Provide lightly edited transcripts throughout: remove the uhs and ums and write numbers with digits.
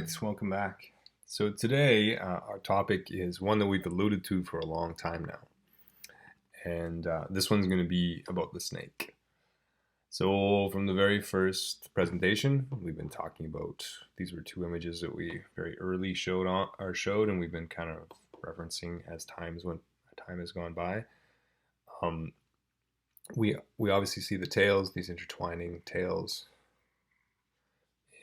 right, welcome back. So today, our topic is one that we've alluded to for a long time now, and this one's going to be about the snake. So from the very first presentation, we've been talking about these were two images that we very early showed, and we've been kind of referencing as time has gone by. Um, we obviously see the tails, these intertwining tails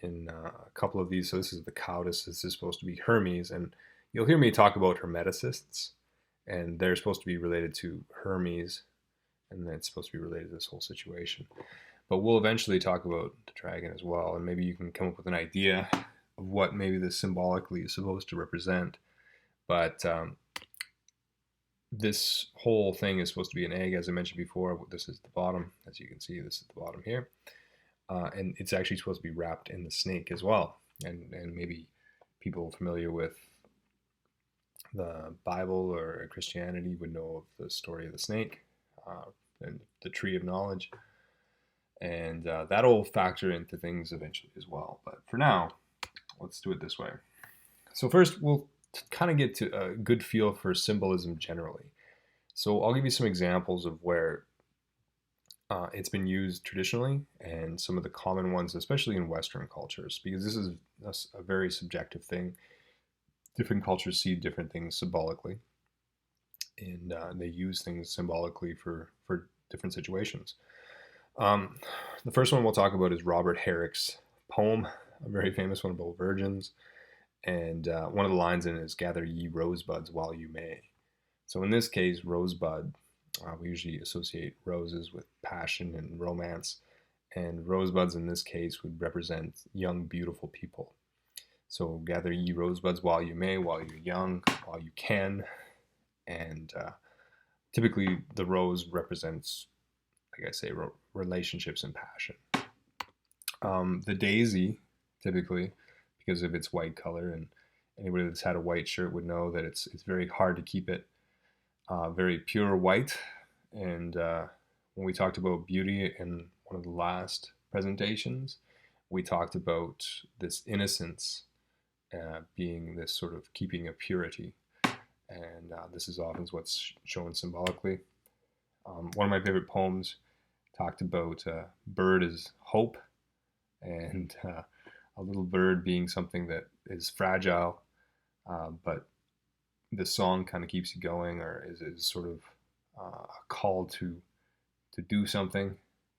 in a couple of these. So this is the Caudus. This is supposed to be Hermes, and you'll hear me talk about Hermeticists, and they're supposed to be related to Hermes, and it's supposed to be related to this whole situation. But we'll eventually talk about the dragon as well, and maybe you can come up with an idea of what maybe this symbolically is supposed to represent. But this whole thing is supposed to be an egg, as I mentioned before. This is the bottom, as you can see. This is the bottom here. And it's actually supposed to be wrapped in the snake as well. And maybe people familiar with the Bible or Christianity would know of the story of the snake and the tree of knowledge. And that'll factor into things eventually as well. But for now, let's do it this way. So first, we'll kind of get to a good feel for symbolism generally. So I'll give you some examples of where it's been used traditionally, and some of the common ones, especially in Western cultures, because this is a very subjective thing. Different cultures see different things symbolically, and they use things symbolically for different situations. The first one we'll talk about is Robert Herrick's poem, a very famous one about virgins, and one of the lines in it is, "Gather ye rosebuds while you may." So in this case, rosebud, we usually associate roses with passion and romance, and rosebuds in this case would represent young, beautiful people. So gather ye rosebuds while you may, while you're young, while you can. And typically the rose represents, like I say, relationships and passion. The daisy, typically, because of its white color, and anybody that's had a white shirt would know that it's very hard to keep it very pure white. And when we talked about beauty in one of the last presentations, we talked about this innocence being this sort of keeping of purity. And this is often what's shown symbolically. One of my favorite poems talked about a bird as hope, and a little bird being something that is fragile, but the song kind of keeps you going, or is sort of a call to do something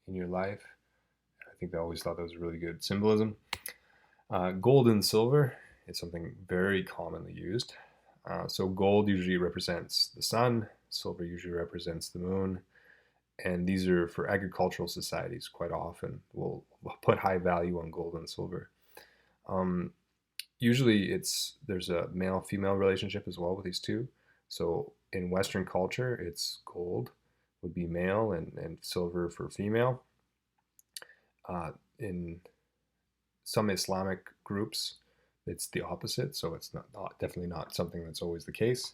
in your life. I think I always thought that was really good symbolism. Gold and silver is something very commonly used. So gold usually represents the sun, silver usually represents the moon, and these are for agricultural societies quite often. We'll put high value on gold and silver. Usually there's a male-female relationship as well with these two. So in Western culture, it's gold would be male and silver for female. In some Islamic groups, it's the opposite. So it's definitely not something that's always the case.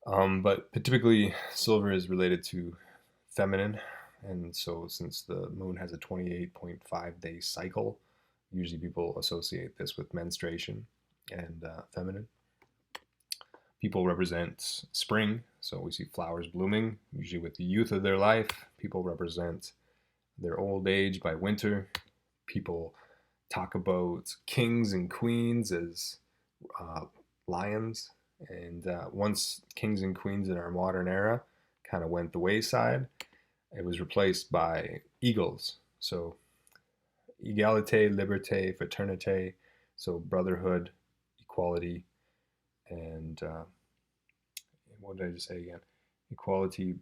But typically, silver is related to feminine. And so since the moon has a 28.5-day cycle, usually people associate this with menstruation and feminine. People represent spring, so we see flowers blooming, usually with the youth of their life. People represent their old age by winter. People talk about kings and queens as lions, and once kings and queens in our modern era kind of went the wayside, it was replaced by eagles. So Égalité, liberté, fraternité, so brotherhood, equality, and what did I just say again? Equality,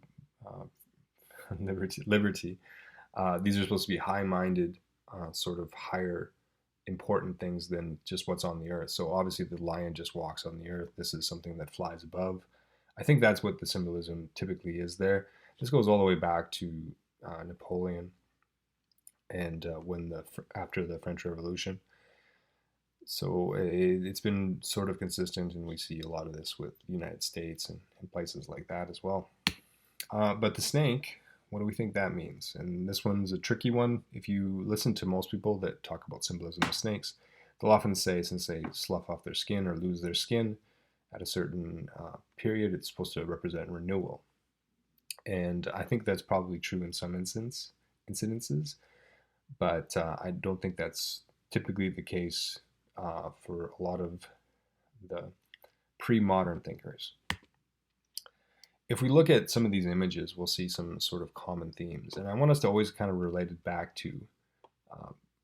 liberty. These are supposed to be high-minded, sort of higher, important things than just what's on the earth. So obviously the lion just walks on the earth. This is something that flies above. I think that's what the symbolism typically is there. This goes all the way back to Napoleon, and after the French Revolution. So it's been sort of consistent, and we see a lot of this with the United States and places like that as well. But the snake, what do we think that means? And this one's a tricky one. If you listen to most people that talk about symbolism of snakes, they'll often say, since they slough off their skin or lose their skin at a certain period, it's supposed to represent renewal. And I think that's probably true in some incidences, but I don't think that's typically the case for a lot of the pre-modern thinkers. If we look at some of these images, we'll see some sort of common themes. And I want us to always kind of relate it back to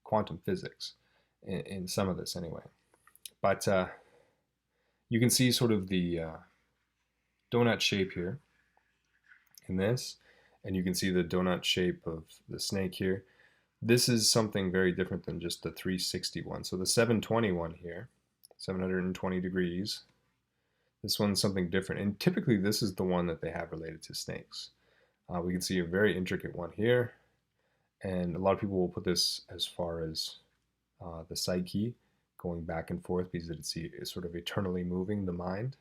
quantum physics in some of this anyway. But you can see sort of the donut shape here in this, and you can see the donut shape of the snake here. This is something very different than just the 360 one. So the 720 one here, 720 degrees, this one's something different. And typically this is the one that they have related to snakes. We can see a very intricate one here. And a lot of people will put this as far as the psyche, going back and forth because it's sort of eternally moving the mind.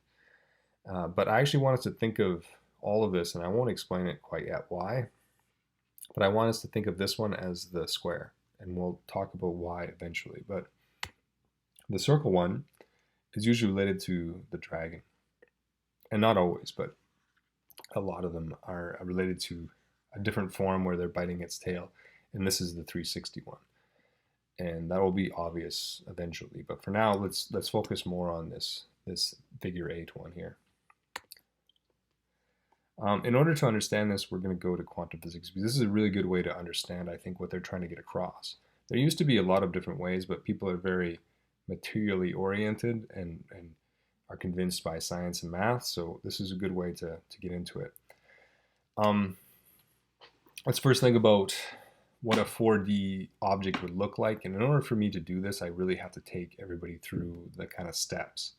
But I actually want us to think of all of this, and I won't explain it quite yet why, but I want us to think of this one as the square, and we'll talk about why eventually. But the circle one is usually related to the dragon, and not always, but a lot of them are related to a different form where they're biting its tail, and this is the 360 one. And that will be obvious eventually, but for now, let's focus more on this figure 8 one here. In order to understand this, we're going to go to quantum physics, because this is a really good way to understand, I think, what they're trying to get across. There used to be a lot of different ways, but people are very materially oriented and are convinced by science and math, so this is a good way to get into it. Let's first think about what a 4D object would look like, and in order for me to do this, I really have to take everybody through the kind of steps.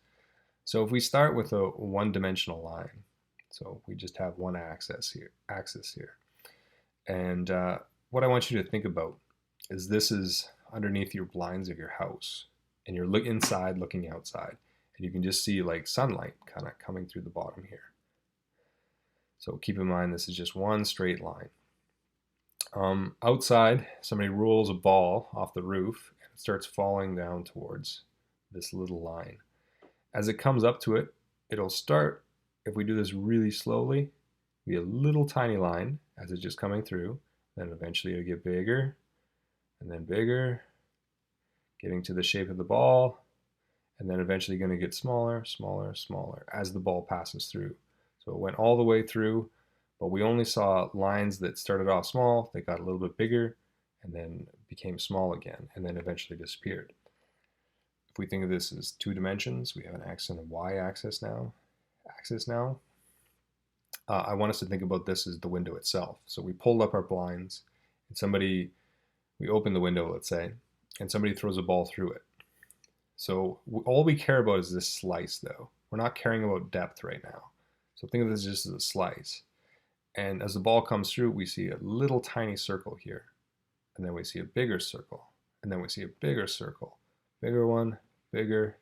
So if we start with a one-dimensional line, so we just have one axis here. And what I want you to think about is this is underneath your blinds of your house, and you're inside looking outside, and you can just see like sunlight kind of coming through the bottom here. So keep in mind this is just one straight line. Outside, somebody rolls a ball off the roof and it starts falling down towards this little line. As it comes up to it, it'll start, if we do this really slowly, be a little tiny line as it's just coming through. Then eventually it'll get bigger and then bigger, getting to the shape of the ball, and then eventually going to get smaller, smaller, smaller as the ball passes through. So it went all the way through, but we only saw lines that started off small, they got a little bit bigger, and then became small again, and then eventually disappeared. If we think of this as 2 dimensions, we have an x and a y axis now. I want us to think about this as the window itself. So we pulled up our blinds, and we open the window, let's say, and somebody throws a ball through it. So all we care about is this slice, though. We're not caring about depth right now. So think of this just as a slice. And as the ball comes through, we see a little tiny circle here. And then we see a bigger circle. And then we see a bigger circle. Bigger one, bigger.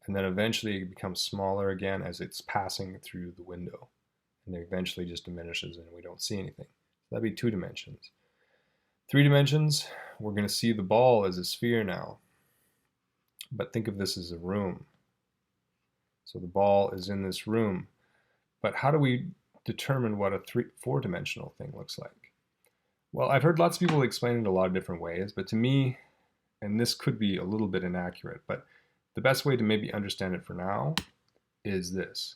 And then eventually it becomes smaller again as it's passing through the window. And then eventually just diminishes and we don't see anything. So that'd be 2 dimensions. 3 dimensions, we're going to see the ball as a sphere now. But think of this as a room. So the ball is in this room. But how do we determine what a 4-dimensional thing looks like? Well, I've heard lots of people explain it a lot of different ways, but to me, and this could be a little bit inaccurate, but the best way to maybe understand it for now is this.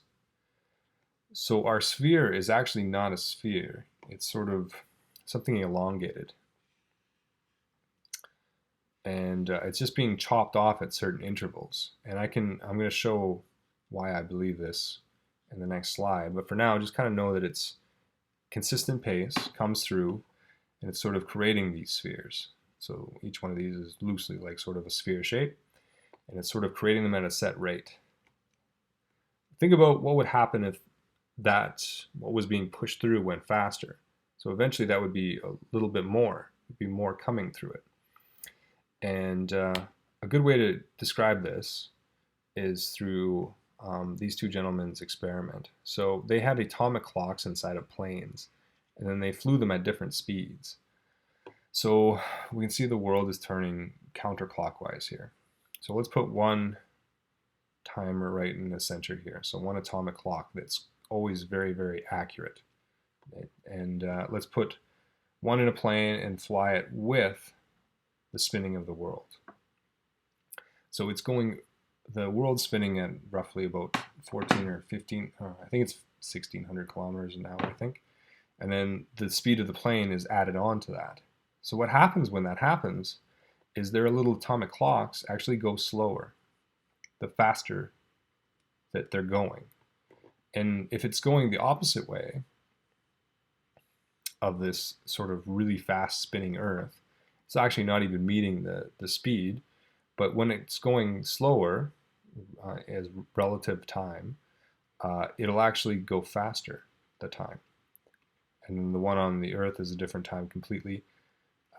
So our sphere is actually not a sphere. It's sort of something elongated. And it's just being chopped off at certain intervals. And I'm going to show why I believe this in the next slide. But for now, just kind of know that it's consistent pace, comes through, and it's sort of creating these spheres. So each one of these is loosely like sort of a sphere shape, and it's sort of creating them at a set rate. Think about what would happen if what was being pushed through went faster. So eventually that would be a little bit more. There'd be more coming through it. And a good way to describe this is through these 2 gentlemen's experiment. So they had atomic clocks inside of planes, and then they flew them at different speeds. So we can see the world is turning counterclockwise here. So let's put one timer right in the center here. So one atomic clock that's always very, very accurate. And let's put one in a plane and fly it with the spinning of the world. So it's going, the world's spinning at roughly about 14 or 15, I think it's 1600 kilometers an hour, I think. And then the speed of the plane is added on to that. So what happens when that happens is their little atomic clocks actually go slower, the faster that they're going. And if it's going the opposite way of this sort of really fast spinning Earth, it's actually not even meeting the speed. But when it's going slower as relative time, it'll actually go faster, the time. And then the one on the Earth is a different time completely,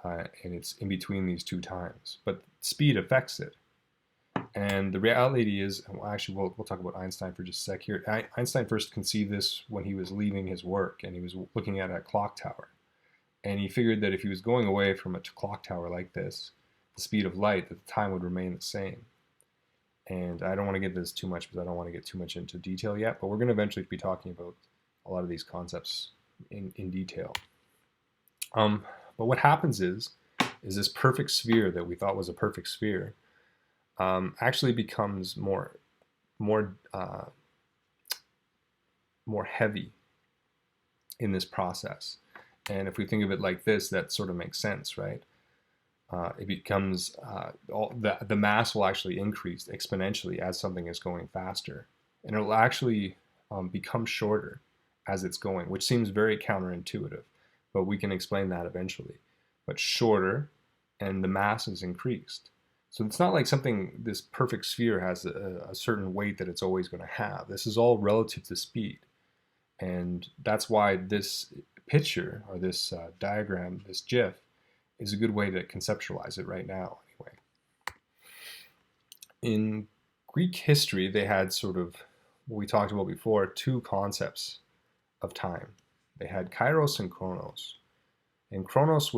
and it's in between these two times. But speed affects it. And the reality is, well, actually, we'll talk about Einstein for just a sec here. Einstein first conceived this when he was leaving his work, and he was looking at a clock tower. And he figured that if he was going away from a clock tower like this, the speed of light, that the time would remain the same. And I don't want to get this too much because I don't want to get too much into detail yet, but we're going to eventually be talking about a lot of these concepts in detail. But what happens is this perfect sphere that we thought was a perfect sphere actually becomes more heavy in this process. And if we think of it like this, that sort of makes sense, right? It becomes the mass will actually increase exponentially as something is going faster, and it'll actually become shorter as it's going, which seems very counterintuitive, but we can explain that eventually. But shorter, and the mass is increased. So it's not like this perfect sphere has a certain weight that it's always going to have. This is all relative to speed. And that's why this picture, or this diagram, this GIF, is a good way to conceptualize it right now, anyway. In Greek history, they had sort of what we talked about before, two concepts of time. They had Kairos and Chronos. And Kairos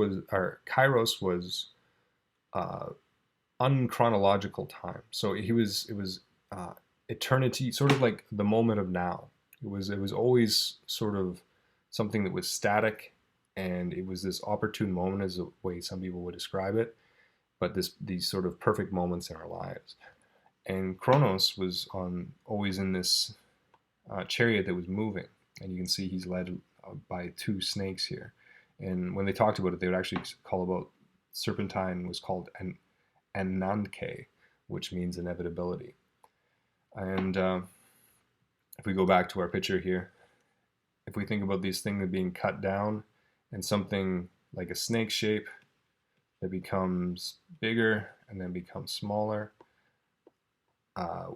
was unchronological time. So it was eternity, sort of like the moment of now. It was always sort of something that was static, and it was this opportune moment, is the way some people would describe it, but these sort of perfect moments in our lives. And Chronos was always in this chariot that was moving, and you can see he's led by two snakes here. And when they talked about it, they would actually call about serpentine was called an Ananke, which means inevitability. And if we go back to our picture here, if we think about these things being cut down and something like a snake shape that becomes bigger and then becomes smaller,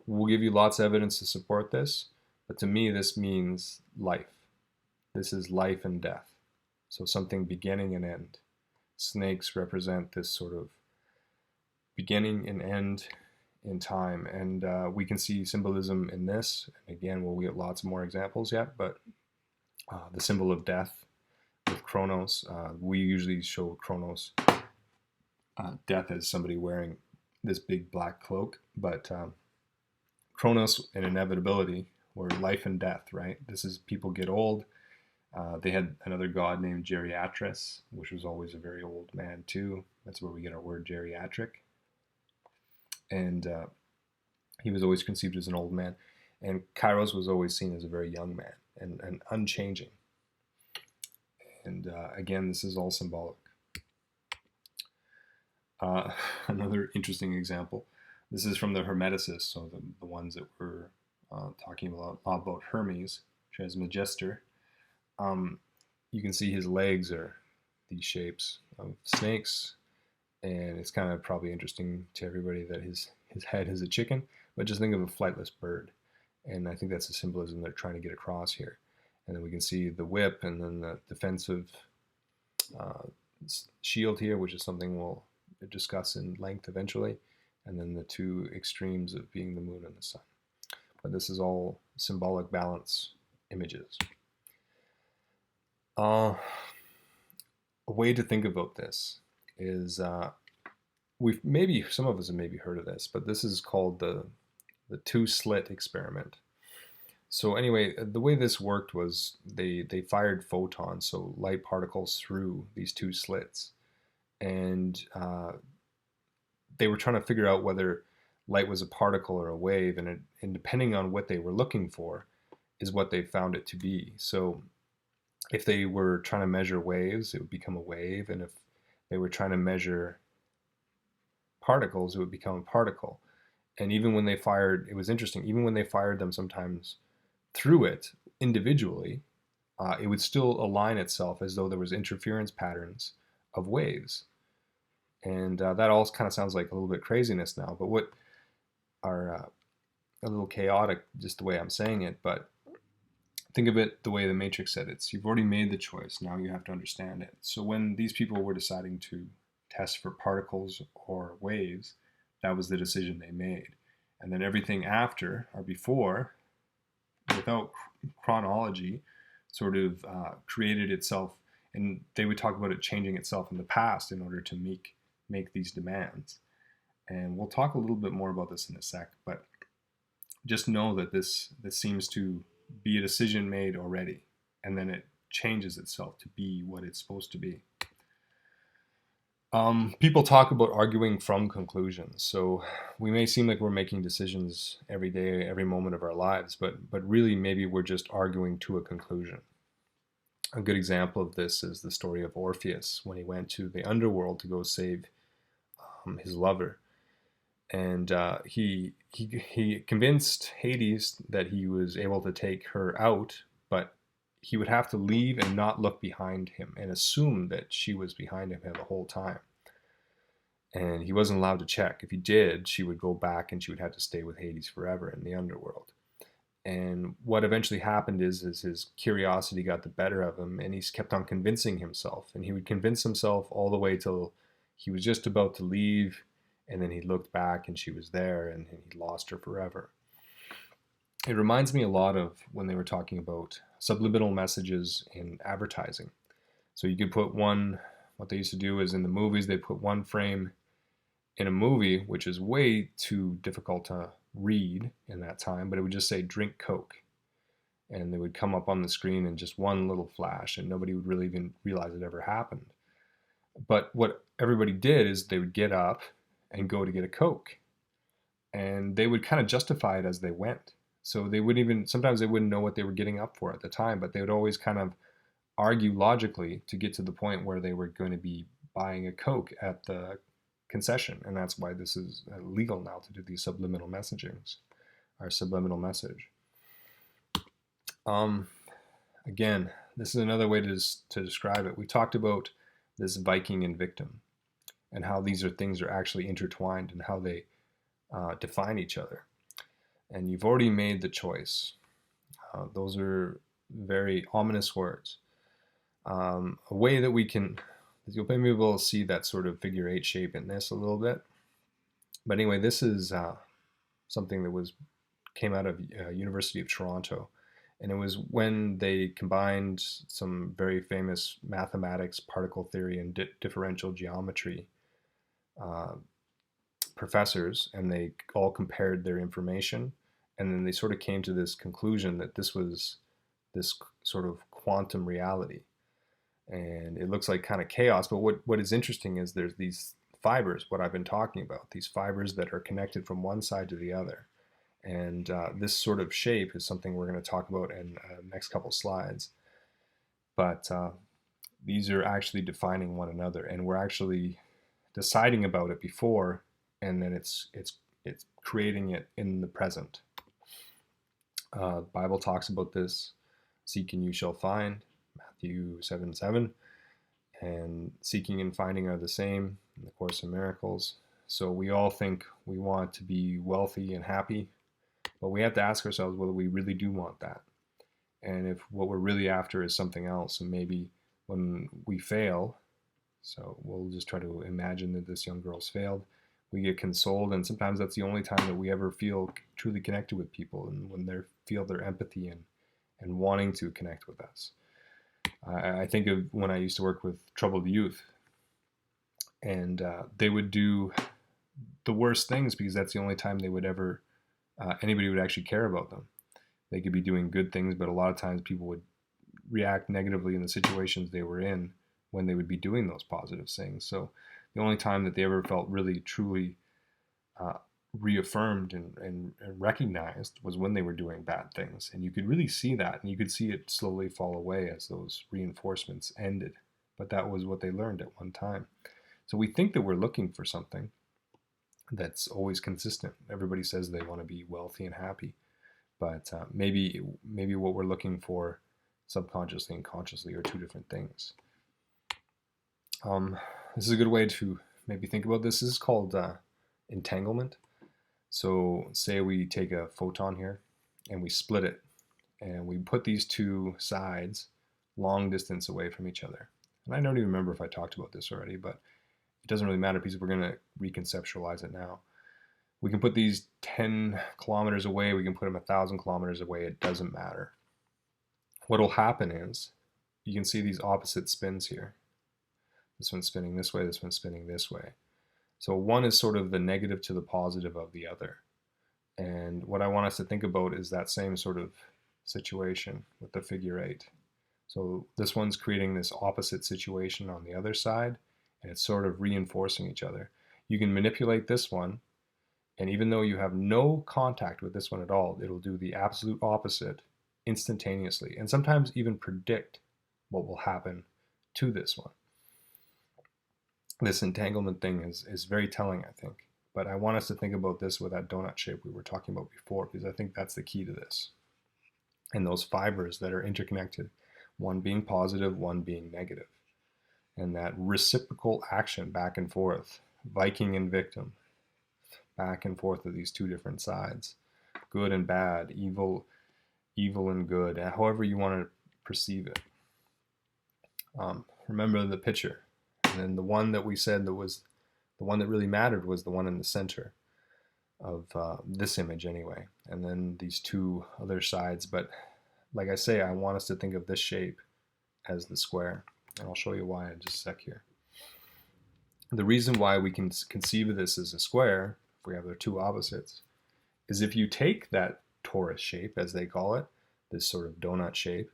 we'll give you lots of evidence to support this, but to me this means life. This is life and death. So something beginning and end. Snakes represent this sort of beginning and end in time, and we can see symbolism in this. And again, we'll get lots more examples yet, but the symbol of death with Chronos, we usually show Chronos death as somebody wearing this big black cloak, but Chronos and inevitability were life and death, right? This is people get old. They had another god named Geriatris, which was always a very old man too. That's where we get our word geriatric. And he was always conceived as an old man. And Kairos was always seen as a very young man and unchanging. And again, this is all symbolic. Another interesting example. This is from the Hermeticists, so the ones that we're talking about Hermes, Trismegister. You can see his legs are these shapes of snakes, and it's kind of probably interesting to everybody that his head is a chicken, but just think of a flightless bird. And I think that's the symbolism they're trying to get across here. And then we can see the whip, and then the defensive shield here, which is something we'll discuss in length eventually, and then the two extremes of being the moon and the sun. But this is all symbolic balance images. A way to think about this is we've maybe, some of us have maybe heard of this, but this is called the two-slit experiment. So anyway, the way this worked was they fired photons, so light particles, through these two slits, and they were trying to figure out whether light was a particle or a wave, and depending on what they were looking for is what they found it to be. So if they were trying to measure waves, it would become a wave, and if they were trying to measure particles, it would become a particle. And even when they fired, it was interesting, even when they fired them sometimes through it individually, it would still align itself as though there was interference patterns of waves. And that all kind of sounds like a little bit craziness now, but what are a little chaotic, just the way I'm saying it, but think of it the way the Matrix said it. You've already made the choice, now you have to understand it. So when these people were deciding to test for particles or waves, that was the decision they made. And then everything after or before, without chronology, sort of created itself, and they would talk about it changing itself in the past in order to make these demands. And we'll talk a little bit more about this in a sec, but just know that this seems to be a decision made already, and then it changes itself to be what it's supposed to be. People talk about arguing from conclusions. So we may seem like we're making decisions every day, every moment of our lives, but really maybe we're just arguing to a conclusion. A good example of this is the story of Orpheus when he went to the underworld to go save his lover. And he convinced Hades that he was able to take her out, but he would have to leave and not look behind him and assume that she was behind him the whole time. And he wasn't allowed to check. If he did, she would go back and she would have to stay with Hades forever in the underworld. And what eventually happened is his curiosity got the better of him, and he kept on convincing himself. And he would convince himself all the way till he was just about to leave, and then he looked back and she was there, and he lost her forever. It reminds me a lot of when they were talking about subliminal messages in advertising. So you could put what they used to do is in the movies, they put one frame in a movie, which is way too difficult to read in that time, but it would just say drink Coke. And they would come up on the screen in just one little flash, and nobody would really even realize it ever happened. But what everybody did is they would get up and go to get a Coke. And they would kind of justify it as they went. So sometimes they wouldn't know what they were getting up for at the time, but they would always kind of argue logically to get to the point where they were going to be buying a Coke at the concession. And that's why this is legal now to do these subliminal messagings, or subliminal message. Again, this is another way to describe it. We talked about this Viking and victim, and how these things are actually intertwined and how they define each other. And you've already made the choice. Those are very ominous words. A way that we can, you'll be able to see that sort of figure 8 shape in this a little bit. But anyway, this is something that came out of University of Toronto. And it was when they combined some very famous mathematics, particle theory, and differential geometry professors, and they all compared their information, and then they sort of came to this conclusion that this was this sort of quantum reality. And it looks like kind of chaos, but what is interesting is there's these fibers, what I've been talking about, these fibers that are connected from one side to the other. And this sort of shape is something we're going to talk about in the next couple slides. But these are actually defining one another, and we're actually deciding about it before, and then it's creating it in the present. The Bible talks about this. Seek and you shall find, Matthew 7:7, and seeking and finding are the same in the Course in Miracles. So we all think we want to be wealthy and happy, but we have to ask ourselves whether we really do want that. And if what we're really after is something else, and maybe when we fail, so we'll just try to imagine that this young girl's failed, we get consoled, and sometimes that's the only time that we ever feel truly connected with people, and when they feel their empathy and wanting to connect with us. I think of when I used to work with troubled youth, and they would do the worst things, because that's the only time they would ever, anybody would actually care about them. They could be doing good things, but a lot of times people would react negatively in the situations they were in when they would be doing those positive things. So the only time that they ever felt really, truly uh, reaffirmed and recognized was when they were doing bad things. And you could really see that, and you could see it slowly fall away as those reinforcements ended. But that was what they learned at one time. So we think that we're looking for something that's always consistent. Everybody says they want to be wealthy and happy, but maybe what we're looking for subconsciously and consciously are two different things. This is a good way to maybe think about this. This is called entanglement. So say we take a photon here and we split it, and we put these two sides long distance away from each other. And I don't even remember if I talked about this already, but it doesn't really matter because we're going to reconceptualize it now. We can put these 10 kilometers away, we can put them 1,000 kilometers away, it doesn't matter. What will happen is, you can see these opposite spins here. This one's spinning this way, this one's spinning this way. So one is sort of the negative to the positive of the other. And what I want us to think about is that same sort of situation with the figure 8. So this one's creating this opposite situation on the other side, and it's sort of reinforcing each other. You can manipulate this one, and even though you have no contact with this one at all, it'll do the absolute opposite instantaneously, and sometimes even predict what will happen to this one. This entanglement thing is very telling, I think. But I want us to think about this with that donut shape we were talking about before, because I think that's the key to this. And those fibers that are interconnected, one being positive, one being negative. And that reciprocal action back and forth, Viking and victim, back and forth of these two different sides, good and bad, evil and good, however you want to perceive it. Remember the picture. And then the one that we said that was the one that really mattered was the one in the center of this image anyway. And then these two other sides. But like I say, I want us to think of this shape as the square. And I'll show you why in just a sec here. The reason why we can conceive of this as a square, if we have the two opposites, is if you take that torus shape, as they call it, this sort of donut shape,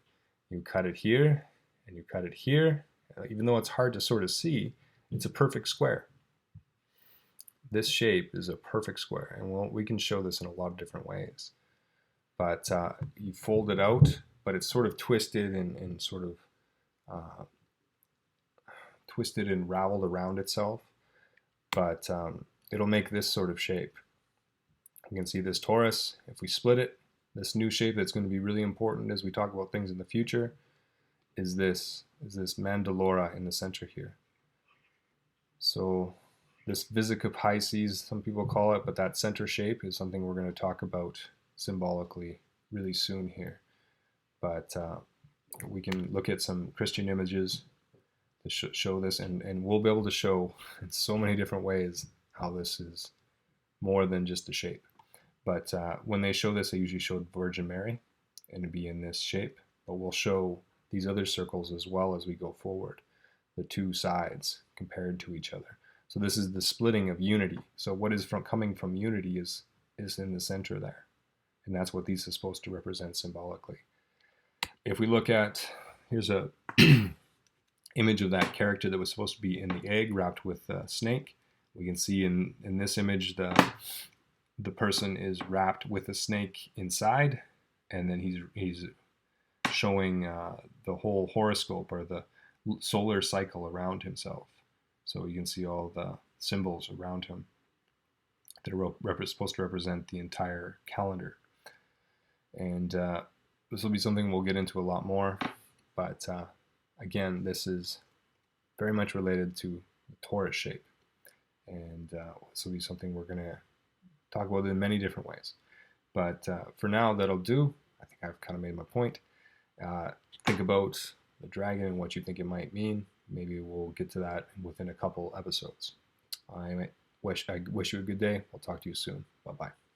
you cut it here, and you cut it here. Even though it's hard to sort of see, it's a perfect square. This shape is a perfect square, and we can show this in a lot of different ways. But you fold it out, but it's sort of twisted and sort of twisted and raveled around itself. But it'll make this sort of shape. You can see this torus. If we split it, this new shape that's going to be really important as we talk about things in the future is this mandalora in the center here. So this Vesica Pisces, some people call it, but that center shape is something we're going to talk about symbolically really soon here. But we can look at some Christian images to show this, and we'll be able to show in so many different ways how this is more than just a shape. But when they show this, they usually show Virgin Mary, and it'd be in this shape. But we'll show these other circles as well as we go forward, the two sides compared to each other. So this is the splitting of unity. So what is coming from unity is in the center there. And that's what these are supposed to represent symbolically. If we look at, here's a image of that character that was supposed to be in the egg wrapped with a snake. We can see in this image the person is wrapped with a snake inside, and then he's showing the whole horoscope or the solar cycle around himself. So you can see all the symbols around him that are supposed to represent the entire calendar. And this will be something we'll get into a lot more. But again, this is very much related to the torus shape. And this will be something we're going to talk about in many different ways. But for now, that'll do. I think I've kind of made my point. Think about the dragon and what you think it might mean. Maybe we'll get to that within a couple episodes. I wish you a good day. I'll talk to you soon. Bye-bye.